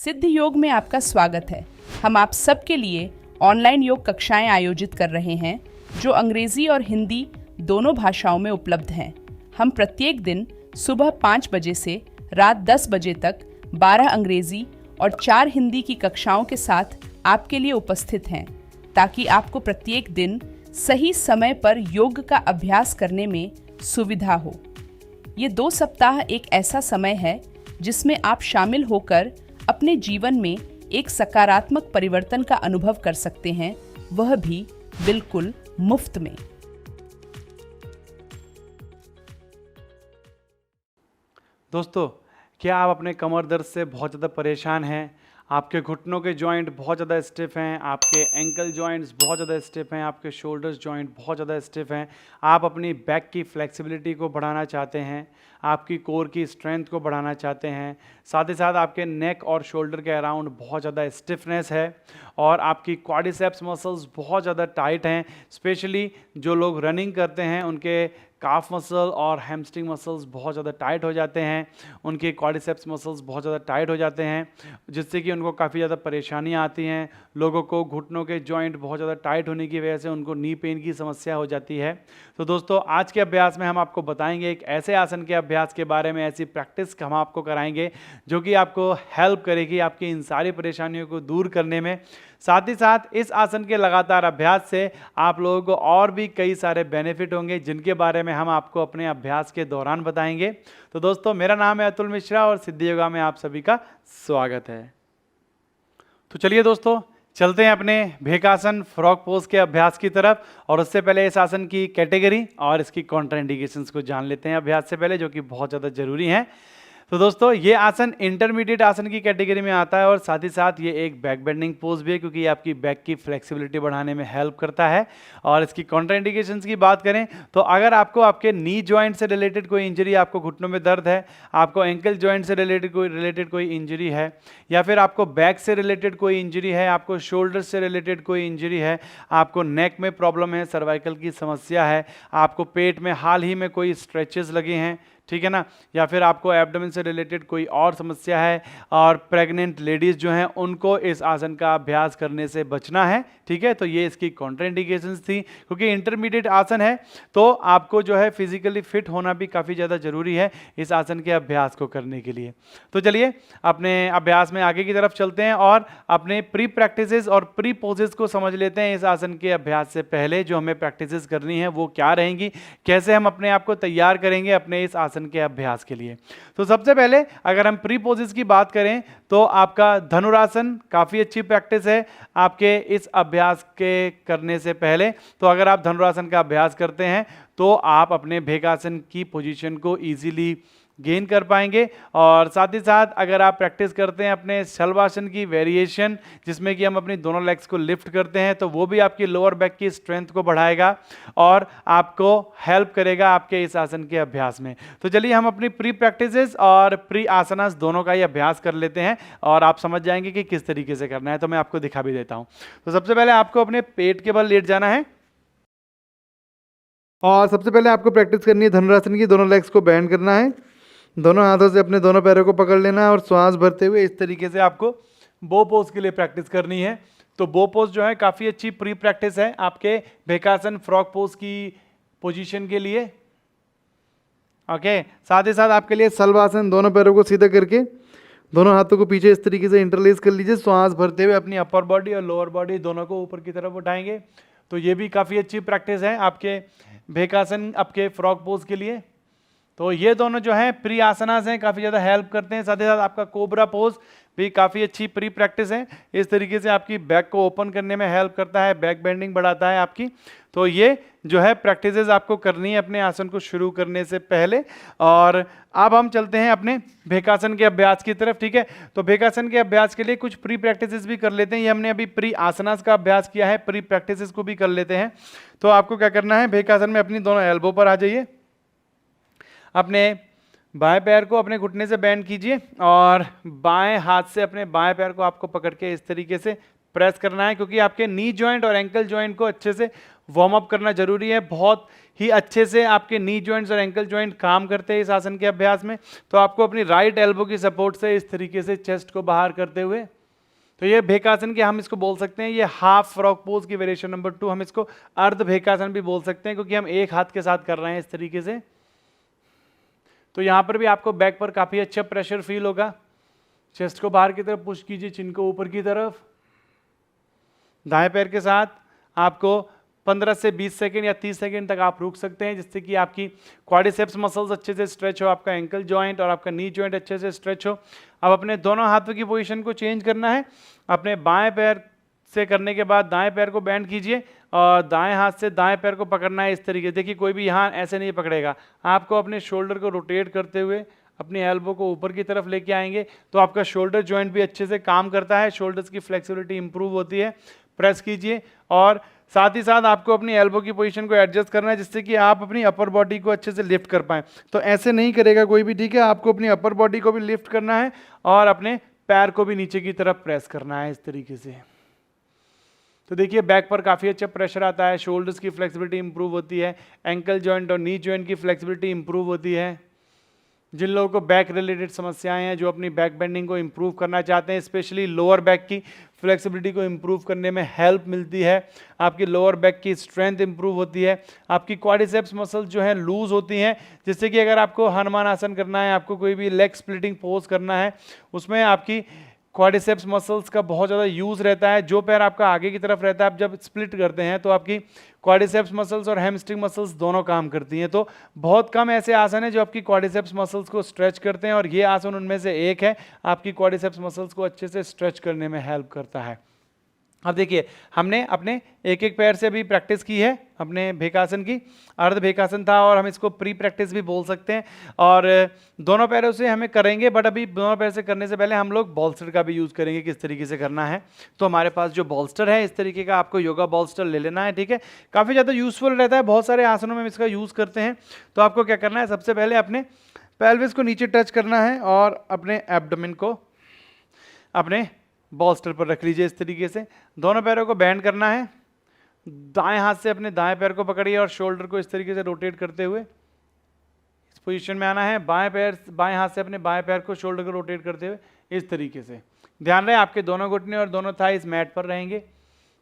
सिद्ध योग में आपका स्वागत है। हम आप सबके लिए ऑनलाइन योग कक्षाएं आयोजित कर रहे हैं जो अंग्रेजी और हिंदी दोनों भाषाओं में उपलब्ध हैं। हम प्रत्येक दिन सुबह 5 बजे से रात 10 बजे तक 12 अंग्रेजी और 4 हिंदी की कक्षाओं के साथ आपके लिए उपस्थित हैं ताकि आपको प्रत्येक दिन सही समय पर योग का अभ्यास करने में सुविधा हो। ये 2 सप्ताह एक ऐसा समय है जिसमें आप शामिल होकर अपने जीवन में एक सकारात्मक परिवर्तन का अनुभव कर सकते हैं, वह भी बिल्कुल मुफ्त में। दोस्तों, क्या आप अपने कमर दर्द से बहुत ज़्यादा परेशान हैं? आपके घुटनों के जॉइंट बहुत ज़्यादा स्टिफ हैं, आपके एंकल जॉइंट्स बहुत ज़्यादा स्टिफ हैं, आपके शोल्डर्स जॉइंट बहुत ज़्यादा स्टिफ हैं, आप अपनी बैक की फ्लेक्सिबिलिटी को बढ़ाना चाहते हैं, आपकी कोर की स्ट्रेंथ को बढ़ाना चाहते हैं, साथ ही साथ आपके नेक और शोल्डर के अराउंड बहुत ज़्यादा स्टिफनेस है और आपकी क्वाड्रिसेप्स मसल्स बहुत ज़्यादा टाइट हैं। स्पेशली जो लोग रनिंग करते हैं उनके काफ मसल और हैमस्ट्रिंग मसल्स बहुत ज़्यादा टाइट हो जाते हैं, उनके क्वाड्रिसेप्स मसल्स बहुत ज़्यादा टाइट हो जाते हैं, जिससे कि उनको काफ़ी ज़्यादा परेशानियाँ आती हैं। लोगों को घुटनों के जॉइंट बहुत ज़्यादा टाइट होने की वजह से उनको नी पेन की समस्या हो जाती है। तो दोस्तों, आज के अभ्यास में हम आपको बताएंगे एक ऐसे आसन के अभ्यास के बारे में, ऐसी प्रैक्टिस हम आपको कराएंगे जो कि आपको हेल्प करेगी आपकी इन सारी परेशानियों को दूर करने में। साथ ही साथ इस आसन के लगातार अभ्यास से आप लोगों को और भी कई सारे बेनिफिट होंगे जिनके बारे में हम आपको अपने अभ्यास के दौरान बताएंगे। तो दोस्तों, मेरा नाम है अतुल मिश्रा और सिद्ध योगा में आप सभी का स्वागत है। तो चलिए दोस्तों, चलते हैं अपने भेकासन फ्रॉग पोज के अभ्यास की तरफ। और उससे पहले इस आसन की कैटेगरी और इसकी कॉन्ट्राइंडिकेशंस को जान लेते हैं अभ्यास से पहले, जो कि बहुत ज़्यादा जरूरी हैं। तो दोस्तों, ये आसन इंटरमीडिएट आसन की कैटेगरी में आता है और साथ ही साथ ये एक बैक बेंडिंग पोज भी है, क्योंकि ये आपकी बैक की फ्लेक्सिबिलिटी बढ़ाने में हेल्प करता है। और इसकी कॉन्ट्राइंडिकेशंस की बात करें तो अगर आपको आपके नी जॉइंट से रिलेटेड कोई इंजरी, आपको घुटनों में दर्द है, आपको एंकल जॉइंट से रिलेटेड कोई इंजरी है, या फिर आपको बैक से रिलेटेड कोई इंजरी है, आपको शोल्डर से रिलेटेड कोई इंजरी है, आपको नेक में प्रॉब्लम है, सर्वाइकल की समस्या है, आपको पेट में हाल ही में कोई स्ट्रेचेस लगे हैं, ठीक है ना, या फिर आपको एब्डोमेन से रिलेटेड कोई और समस्या है, और प्रेग्नेंट लेडीज़ जो हैं उनको इस आसन का अभ्यास करने से बचना है, ठीक है। तो ये इसकी कॉन्ट्राइंडिकेशंस थी। क्योंकि इंटरमीडिएट आसन है तो आपको जो है फिजिकली फिट होना भी काफ़ी ज़्यादा ज़रूरी है इस आसन के अभ्यास को करने के लिए। तो चलिए अपने अभ्यास में आगे की तरफ चलते हैं और अपने प्री प्रैक्टिसेस और प्री पोजेस को समझ लेते हैं। इस आसन के अभ्यास से पहले जो हमें प्रैक्टिसेस करनी है वो क्या रहेंगी, कैसे हम अपने आप को तैयार करेंगे अपने इस आसन के अभ्यास के लिए। तो सबसे पहले अगर हम प्री पोजेस की बात करें तो आपका धनुरासन काफ़ी अच्छी प्रैक्टिस है आपके इस अभ्यास के करने से पहले। तो अगर आप धनुरासन का अभ्यास करते हैं तो आप अपने भेकासन की पोजीशन को इजीली गेन कर पाएंगे। और साथ ही साथ अगर आप प्रैक्टिस करते हैं अपने शलभासन की वेरिएशन, जिसमें कि हम अपनी दोनों लेग्स को लिफ्ट करते हैं, तो वो भी आपकी लोअर बैक की स्ट्रेंथ को बढ़ाएगा और आपको हेल्प करेगा आपके इस आसन के अभ्यास में। तो चलिए हम अपनी प्री प्रैक्टिसेस और प्री आसनास दोनों का ही अभ्यास कर लेते हैं और आप समझ जाएंगे कि किस तरीके से करना है। तो मैं आपको दिखा भी देता हूँ। तो सबसे पहले आपको अपने पेट के बल लेट जाना है और सबसे पहले आपको प्रैक्टिस करनी है धनुरासन की। दोनों लेग्स को बैंड करना है, दोनों हाथों से अपने दोनों पैरों को पकड़ लेना है और श्वास भरते हुए इस तरीके से आपको बो पोज के लिए प्रैक्टिस करनी है। तो बो पोज जो है काफ़ी अच्छी प्री प्रैक्टिस है आपके भेकासन फ्रॉग पोज की पोजीशन के लिए। ओके, साथ ही साथ आपके लिए शलभासन, दोनों पैरों को सीधा करके दोनों हाथों को पीछे इस तरीके से इंटरलेस कर लीजिए। श्वास भरते हुए अपनी अपर बॉडी और लोअर बॉडी दोनों को ऊपर की तरफ उठाएंगे। तो ये भी काफ़ी अच्छी प्रैक्टिस है आपके भेकासन, आपके फ्रॉग पोज के लिए। तो ये दोनों जो हैं प्री आसनास हैं, काफ़ी ज़्यादा हेल्प करते हैं। साथ ही साथ आपका कोबरा पोज भी काफ़ी अच्छी प्री प्रैक्टिस है। इस तरीके से आपकी बैक को ओपन करने में हेल्प करता है, बैक बेंडिंग बढ़ाता है आपकी। तो ये जो है प्रैक्टिसेस आपको करनी है अपने आसन को शुरू करने से पहले। और अब हम चलते हैं अपने भेकासन के अभ्यास की तरफ, ठीक है। तो भेकासन के अभ्यास के लिए कुछ प्री प्रैक्टिसेस भी कर लेते हैं। ये हमने अभी प्री आसनास का अभ्यास किया है, प्री प्रैक्टिसेस को भी कर लेते हैं। तो आपको क्या करना है, भेकासन में अपनी दोनों एल्बो पर आ जाइए, अपने बाएं पैर को अपने घुटने से बैंड कीजिए और बाएं हाथ से अपने बाएं पैर को आपको पकड़ के इस तरीके से प्रेस करना है, क्योंकि आपके नी जॉइंट और एंकल जॉइंट को अच्छे से वार्म अप करना जरूरी है। बहुत ही अच्छे से आपके नी जॉइंट्स और एंकल जॉइंट काम करते हैं इस आसन के अभ्यास में। तो आपको अपनी राइट एल्बो की सपोर्ट से इस तरीके से चेस्ट को बाहर करते हुए, तो ये भेकासन के हम इसको बोल सकते हैं, ये हाफ फ्रॉग पोज की वेरिएशन नंबर 2, हम इसको अर्ध भेकासन भी बोल सकते हैं क्योंकि हम एक हाथ के साथ कर रहे हैं इस तरीके से। तो यहां पर भी आपको बैक पर काफी अच्छा प्रेशर फील होगा। चेस्ट को बाहर की तरफ पुश कीजिए, चिन को ऊपर की तरफ। दाएं पैर के साथ आपको 15 से 20 सेकंड या 30 सेकंड तक आप रुक सकते हैं, जिससे कि आपकी क्वाड्रिसेप्स मसल्स अच्छे से स्ट्रेच हो, आपका एंकल जॉइंट और आपका नी जॉइंट अच्छे से स्ट्रेच हो। अब अपने दोनों हाथों की पोजीशन को चेंज करना है। अपने बाएं पैर से करने के बाद दाएं पैर को बेंड कीजिए और दाएं हाथ से दाएं पैर को पकड़ना है इस तरीके। देखिए कोई भी यहाँ ऐसे नहीं पकड़ेगा, आपको अपने शोल्डर को रोटेट करते हुए अपनी एल्बो को ऊपर की तरफ लेके आएंगे, तो आपका शोल्डर जॉइंट भी अच्छे से काम करता है, शोल्डर्स की फ्लेक्सिबिलिटी इंप्रूव होती है। प्रेस कीजिए और साथ ही साथ आपको अपनी एल्बो की पोजीशन को एडजस्ट करना है, जिससे कि आप अपनी अपर बॉडी को अच्छे से लिफ्ट कर पाएं। तो ऐसे नहीं करेगा कोई भी, ठीक है, आपको अपनी अपर बॉडी को भी लिफ्ट करना है और अपने पैर को भी नीचे की तरफ प्रेस करना है इस तरीके से। तो देखिए बैक पर काफ़ी अच्छा प्रेशर आता है, शोल्डर्स की फ्लेक्सिबिलिटी इंप्रूव होती है, एंकल जॉइंट और नी जॉइंट की फ्लेक्सिबिलिटी इंप्रूव होती है। जिन लोगों को बैक रिलेटेड समस्याएं हैं, जो अपनी बैक बेंडिंग को इंप्रूव करना चाहते हैं, स्पेशली लोअर बैक की फ्लेक्सिबिलिटी को इंप्रूव करने में हेल्प मिलती है। आपकी लोअर बैक की स्ट्रेंथ इंप्रूव होती है, आपकी क्वाड्रिसेप्स मसल्स जो है लूज होती हैं, जिससे कि अगर आपको हनुमान आसन करना है, आपको कोई भी लेग स्प्लिटिंग पोज करना है, उसमें आपकी क्वाड्रिसेप्स मसल्स का बहुत ज़्यादा यूज़ रहता है। जो पैर आपका आगे की तरफ रहता है, आप जब स्प्लिट करते हैं तो आपकी क्वाड्रिसेप्स मसल्स और हैमस्ट्रिंग मसल्स दोनों काम करती हैं। तो बहुत कम ऐसे आसन हैं जो आपकी क्वाड्रिसेप्स मसल्स को स्ट्रेच करते हैं, और ये आसन उनमें से एक है, आपकी क्वाड्रिसेप्स मसल्स को अच्छे से स्ट्रेच करने में हेल्प करता है। अब देखिए हमने अपने एक एक पैर से अभी प्रैक्टिस की है अपने भेकासन की, अर्ध भेकासन था और हम इसको प्री प्रैक्टिस भी बोल सकते हैं, और दोनों पैरों से हमें करेंगे, बट अभी दोनों पैर से करने से पहले हम लोग बॉल्स्टर का भी यूज़ करेंगे, किस तरीके से करना है। तो हमारे पास जो बॉल्स्टर है इस तरीके का, आपको योगा बॉल्स्टर ले लेना है, ठीक है। काफ़ी ज़्यादा यूज़फुल रहता है, बहुत सारे आसनों में हम इसका यूज़ करते हैं। तो आपको क्या करना है, सबसे पहले अपने पेल्विस को नीचे टच करना है और अपने एब्डोमेन को अपने बॉल्स्टर पर रख लीजिए इस तरीके से। दोनों पैरों को बैंड करना है, दाएं हाथ से अपने दाएं पैर को पकड़िए और शोल्डर को इस तरीके से रोटेट करते हुए इस पोजीशन में आना है। बाएं हाथ से अपने बाएं पैर को शोल्डर को रोटेट करते हुए इस तरीके से। ध्यान रहे आपके दोनों घुटने और दोनों थाइस मैट पर रहेंगे,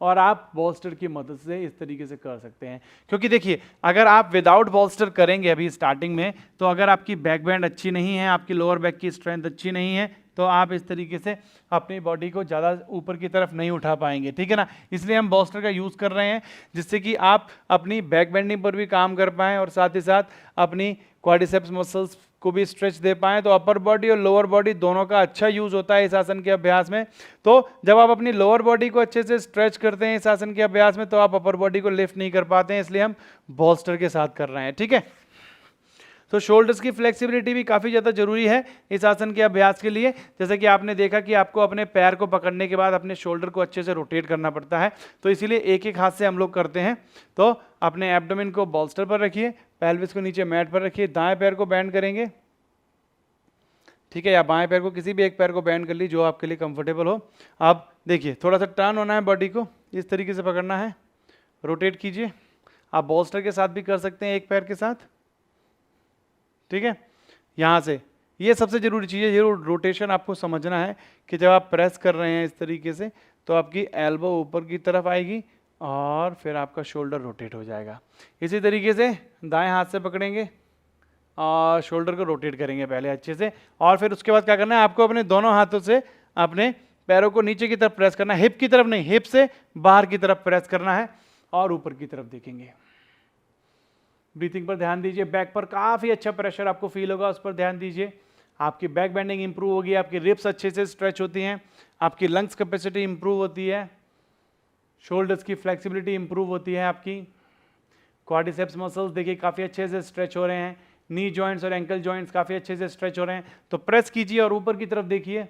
और आप बॉल्स्टर की मदद से इस तरीके से कर सकते हैं। क्योंकि देखिए अगर आप विदाउट बॉल्स्टर करेंगे अभी स्टार्टिंग में, तो अगर आपकी बैक बैंड अच्छी नहीं है, आपकी लोअर बैक की स्ट्रेंथ अच्छी नहीं है, तो आप इस तरीके से अपनी बॉडी को ज़्यादा ऊपर की तरफ नहीं उठा पाएंगे, ठीक है ना। इसलिए हम बॉल्स्टर का यूज़ कर रहे हैं, जिससे कि आप अपनी बैक बेंडिंग पर भी काम कर पाएँ और साथ ही साथ अपनी क्वाड्रिसेप्स मसल्स को भी स्ट्रेच दे पाएँ। तो अपर बॉडी और लोअर बॉडी दोनों का अच्छा यूज़ होता है इस आसन के अभ्यास में। तो जब आप अपनी लोअर बॉडी को अच्छे से स्ट्रेच करते हैं इस आसन के अभ्यास में, तो आप अपर बॉडी को लिफ्ट नहीं कर पाते हैं, इसलिए हम बॉल्स्टर के साथ कर रहे हैं, ठीक है। तो शोल्डर्स की फ्लेक्सिबिलिटी भी काफ़ी ज़्यादा जरूरी है इस आसन के अभ्यास के लिए। जैसे कि आपने देखा कि आपको अपने पैर को पकड़ने के बाद अपने शोल्डर को अच्छे से रोटेट करना पड़ता है, तो इसीलिए एक एक हाथ से हम लोग करते हैं। तो अपने एब्डोमेन को बॉल्स्टर पर रखिए, पेल्विस को नीचे मैट पर रखिए, दाएं पैर को बैंड करेंगे, ठीक है, या बाएं पैर को, किसी भी एक पैर को बैंड कर ली जो आपके लिए कंफर्टेबल हो। अब देखिए थोड़ा सा टर्न होना है, बॉडी को इस तरीके से पकड़ना है, रोटेट कीजिए। आप बॉल्स्टर के साथ भी कर सकते हैं एक पैर के साथ, ठीक है। यहाँ से ये सबसे जरूरी चीज़ है, ये रोटेशन आपको समझना है कि जब आप प्रेस कर रहे हैं इस तरीके से, तो आपकी एल्बो ऊपर की तरफ आएगी और फिर आपका शोल्डर रोटेट हो जाएगा। इसी तरीके से दाएं हाथ से पकड़ेंगे और शोल्डर को रोटेट करेंगे पहले अच्छे से, और फिर उसके बाद क्या करना है, आपको अपने दोनों हाथों से अपने पैरों को नीचे की तरफ प्रेस करना है, हिप की तरफ नहीं, हिप से बाहर की तरफ प्रेस करना है और ऊपर की तरफ देखेंगे। ब्रीथिंग पर ध्यान दीजिए, बैक पर काफ़ी अच्छा प्रेशर आपको फील होगा, उस पर ध्यान दीजिए। आपकी बैक बेंडिंग इंप्रूव होगी, आपकी रिब्स अच्छे से स्ट्रेच होती हैं, आपकी लंग्स कैपेसिटी इंप्रूव होती है, शोल्डर्स की फ्लेक्सिबिलिटी इंप्रूव होती है, आपकी क्वाड्रिसेप्स मसल्स देखिए काफ़ी अच्छे से स्ट्रेच हो रहे हैं, नी जॉइंट्स और एंकल जॉइंट्स काफ़ी अच्छे से स्ट्रेच हो रहे हैं। तो प्रेस कीजिए और ऊपर की तरफ देखिए।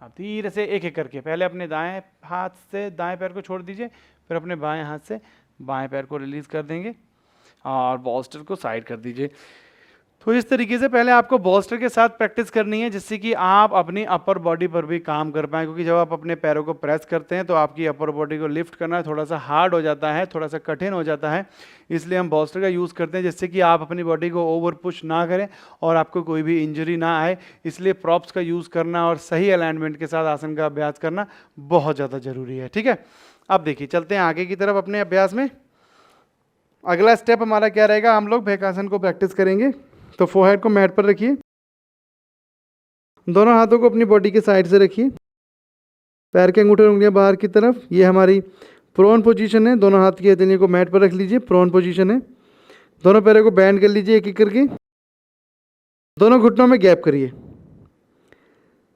आप धीरे से एक एक करके पहले अपने दाएं हाथ से दाएं पैर को छोड़ दीजिए, फिर अपने बाएं हाथ से बाएं पैर को रिलीज कर देंगे और बॉल्स्टर को साइड कर दीजिए। तो इस तरीके से पहले आपको बॉल्स्टर के साथ प्रैक्टिस करनी है, जिससे कि आप अपनी अपर बॉडी पर भी काम कर पाएँ, क्योंकि जब आप अपने पैरों को प्रेस करते हैं तो आपकी अपर बॉडी को लिफ्ट करना थोड़ा सा हार्ड हो जाता है, थोड़ा सा कठिन हो जाता है। इसलिए हम बॉल्स्टर का यूज़ करते हैं, जिससे कि आप अपनी बॉडी को ओवर पुश ना करें और आपको कोई भी इंजरी ना आए। इसलिए प्रॉप्स का यूज़ करना और सही अलाइनमेंट के साथ आसन का अभ्यास करना बहुत ज़्यादा ज़रूरी है। ठीक है, अब देखिए चलते हैं आगे की तरफ अपने अभ्यास में। अगला स्टेप हमारा क्या रहेगा, हम लोग भैकासन को प्रैक्टिस करेंगे। तो फोरहेड को मैट पर रखिए, दोनों हाथों को अपनी बॉडी के साइड से रखिए, पैर के अंगूठे उंगलियां बाहर की तरफ। ये हमारी प्रोन पोजीशन है, दोनों हाथ की हथेलियों को मैट पर रख लीजिए, प्रोन पोजीशन है। दोनों पैरों को बैंड कर लीजिए एक एक करके, दोनों घुटनों में गैप करिए,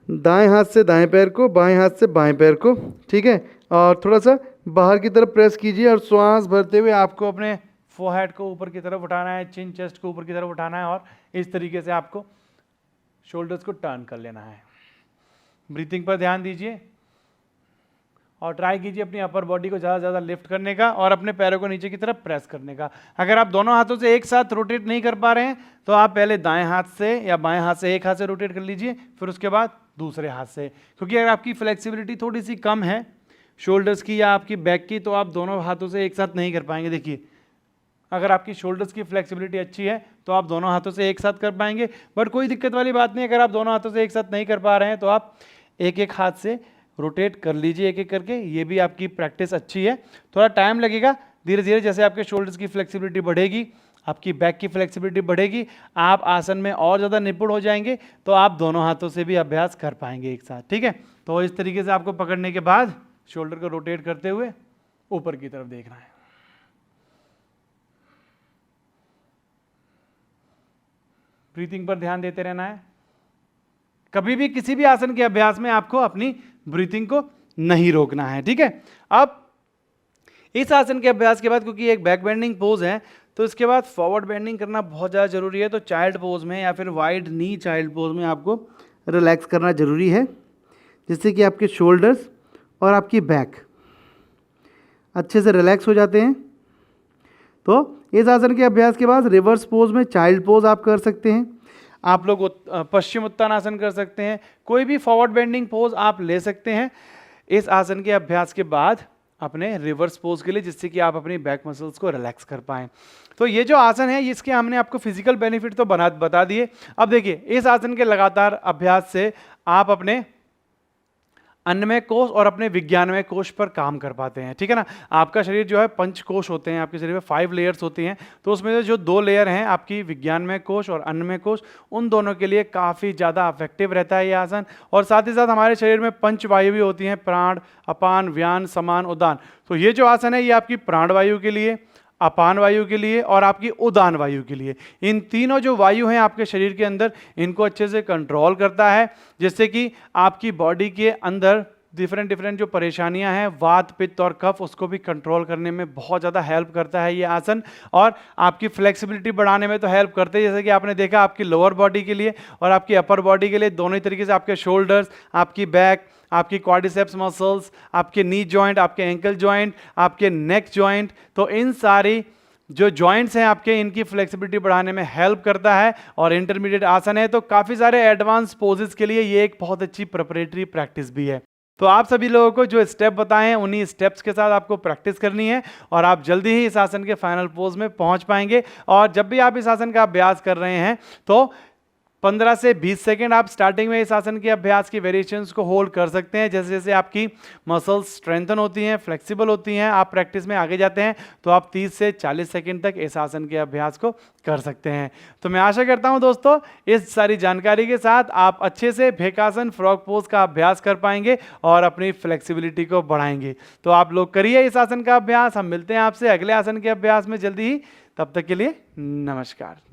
दाएं हाथ से दाएं पैर को, बाएं हाथ से बाएं पैर को। ठीक है, और थोड़ा सा बाहर की तरफ प्रेस कीजिए और श्वास भरते हुए आपको अपने फोरहेड को ऊपर की तरफ उठाना है, चिन चेस्ट को ऊपर की तरफ उठाना है और इस तरीके से आपको शोल्डर्स को टर्न कर लेना है। ब्रीथिंग पर ध्यान दीजिए और ट्राई कीजिए अपनी अपर बॉडी को ज़्यादा से ज़्यादा लिफ्ट करने का और अपने पैरों को नीचे की तरफ प्रेस करने का। अगर आप दोनों हाथों से एक साथ रोटेट नहीं कर पा रहे हैं तो आप पहले दाएं हाथ से या बाएं हाथ से एक हाथ से रोटेट कर लीजिए, फिर उसके बाद दूसरे हाथ से। क्योंकि अगर आपकी फ्लेक्सिबिलिटी थोड़ी सी कम है शोल्डर्स की या आपकी बैक की, तो आप दोनों हाथों से एक साथ नहीं कर पाएंगे। देखिए, अगर आपकी शोल्डर्स की फ्लेक्सिबिलिटी अच्छी है तो आप दोनों हाथों से एक साथ कर पाएंगे, बट कोई दिक्कत वाली बात नहीं। अगर आप दोनों हाथों से एक साथ नहीं कर पा रहे हैं तो आप एक एक हाथ से रोटेट कर लीजिए एक एक करके। ये भी आपकी प्रैक्टिस अच्छी है। थोड़ा टाइम लगेगा, धीरे धीरे जैसे आपके शोल्डर्स की फ्लेक्सिबिलिटी बढ़ेगी, आपकी बैक की फ्लेक्सिबिलिटी बढ़ेगी, आप आसन में और ज़्यादा निपुण हो जाएंगे, तो आप दोनों हाथों से भी अभ्यास कर पाएंगे एक साथ। ठीक है, तो इस तरीके से आपको पकड़ने के बाद शोल्डर को रोटेट करते हुए ऊपर की तरफ देखना है। ब्रीथिंग पर ध्यान देते रहना है। कभी भी किसी भी आसन के अभ्यास में आपको अपनी ब्रीथिंग को नहीं रोकना है। ठीक है, अब इस आसन के अभ्यास के बाद, क्योंकि एक बैक बेंडिंग पोज है, तो इसके बाद फॉरवर्ड बेंडिंग करना बहुत ज़्यादा जरूरी है। तो चाइल्ड पोज में या फिर वाइड नी चाइल्ड पोज में आपको रिलैक्स करना जरूरी है, जिससे कि आपके शोल्डर्स और आपकी बैक अच्छे से रिलैक्स हो जाते हैं। तो इस आसन के अभ्यास के बाद रिवर्स पोज में चाइल्ड पोज आप कर सकते हैं। आप लोग पश्चिम उत्तानासन कर सकते हैं, कोई भी फॉरवर्ड बेंडिंग पोज आप ले सकते हैं इस आसन के अभ्यास के बाद अपने रिवर्स पोज के लिए, जिससे कि आप अपनी बैक मसल्स को रिलैक्स कर पाएं। तो ये जो आसन है इसके हमने आपको फिजिकल बेनिफिट तो बता दिए। अब देखिए, इस आसन के लगातार अभ्यास से आप अपने अन्नमय कोश और अपने विज्ञानमय कोश पर काम कर पाते हैं। ठीक है ना, आपका शरीर जो है 5 कोश होते हैं, आपके शरीर में 5 लेयर्स होती हैं। तो उसमें से जो 2 लेयर हैं आपकी विज्ञानमय कोश और अन्नमय कोश, उन दोनों के लिए काफ़ी ज़्यादा इफेक्टिव रहता है ये आसन। और साथ ही साथ हमारे शरीर में 5 वायु भी होती हैं, प्राण, अपान, व्यान, समान, उदान। तो ये जो आसन है ये आपकी प्राण वायु के लिए, अपान वायु के लिए और आपकी उदान वायु के लिए, इन तीनों जो वायु हैं आपके शरीर के अंदर, इनको अच्छे से कंट्रोल करता है, जिससे कि आपकी बॉडी के अंदर डिफरेंट जो परेशानियां हैं, वात, पित्त और कफ, उसको भी कंट्रोल करने में बहुत ज़्यादा हेल्प करता है ये आसन। और आपकी फ्लेक्सिबिलिटी बढ़ाने में तो हेल्प करते हैं, जैसे कि आपने देखा आपकी लोअर बॉडी के लिए और आपकी अपर बॉडी के लिए, दोनों ही तरीके से आपके शोल्डर्स, आपकी बैक, आपकी क्वाड्रिसेप्स मसल्स, आपके नी जॉइंट, आपके एंकल जॉइंट, आपके नेक जॉइंट, तो इन सारी जो जॉइंट्स हैं आपके, इनकी फ्लेक्सिबिलिटी बढ़ाने में हेल्प करता है। और इंटरमीडिएट आसन है, तो काफ़ी सारे एडवांस पोजेस के लिए ये एक बहुत अच्छी प्रिपरेटरी प्रैक्टिस भी है। तो आप सभी लोगों को जो स्टेप बताए हैं उन्हीं स्टेप्स के साथ आपको प्रैक्टिस करनी है और आप जल्दी ही इस आसन के फाइनल पोज में पहुंच पाएंगे। और जब भी आप इस आसन का अभ्यास कर रहे हैं तो 15 से 20 सेकेंड आप स्टार्टिंग में इस आसन के अभ्यास की वेरिएशंस को होल्ड कर सकते हैं। जैसे जैसे आपकी मसल्स स्ट्रेंथन होती हैं, फ्लेक्सिबल होती हैं, आप प्रैक्टिस में आगे जाते हैं, तो आप 30 से 40 सेकेंड तक इस आसन के अभ्यास को कर सकते हैं। तो मैं आशा करता हूं दोस्तों, इस सारी जानकारी के साथ आप अच्छे से भेकासन फ्रॉग पोज का अभ्यास कर पाएंगे और अपनी फ्लेक्सिबिलिटी को बढ़ाएंगे। तो आप लोग करिए इस आसन का अभ्यास। हम मिलते हैं आपसे अगले आसन के अभ्यास में जल्दी ही। तब तक के लिए नमस्कार।